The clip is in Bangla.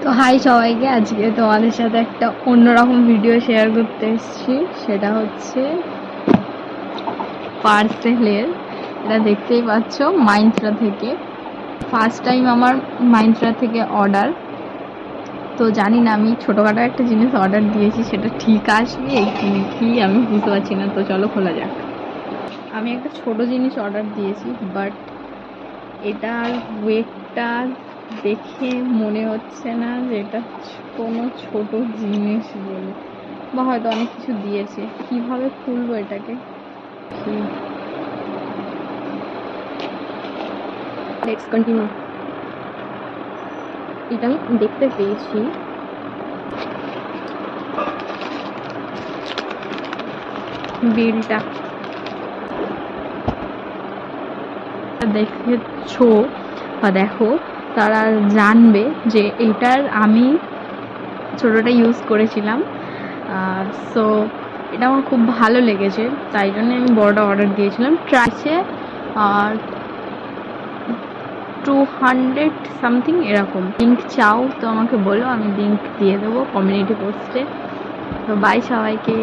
তো হাই সবাইকে, আজকে তোমাদের সাথে একটা অন্যরকম ভিডিও শেয়ার করতে এসেছি। সেটা হচ্ছে পার্সেলের। এটা দেখতেই পাচ্ছ মাইন্ত্রা থেকে। ফার্স্ট টাইম আমার মাইন্ত্রা থেকে অর্ডার। তো জানি না, আমি ছোটোখাটো একটা জিনিস অর্ডার দিয়েছি, সেটা ঠিক আসবে কি আমি বুঝতে পারছি না। তো চলো খোলা যাক। আমি একটা ছোট জিনিস অর্ডার দিয়েছি, বাট এটার ওয়েটটা দেখে মনে হচ্ছে না যে এটা কোনো ছোট জিনিস বলে, বা হয়তো অনেক কিছু দিয়েছে। কিভাবে খুলবো এটাকে? Let's continue. এটা আমি দেখতে পেয়েছি, বিলটা দেখেছো বা দেখো, তারা জানবে যে এটার আমি ছোটোটা ইউজ করেছিলাম। সো এটা আমার খুব ভালো লেগেছে, তাই জন্য আমি বড়টা অর্ডার দিয়েছিলাম। ট্রাইছে আর 200 সামথিং এরকম। লিঙ্ক চাও তো আমাকে বলো, আমি লিঙ্ক দিয়ে দেবো কমিউনিটি পোস্টে। তো বাই সবাইকে।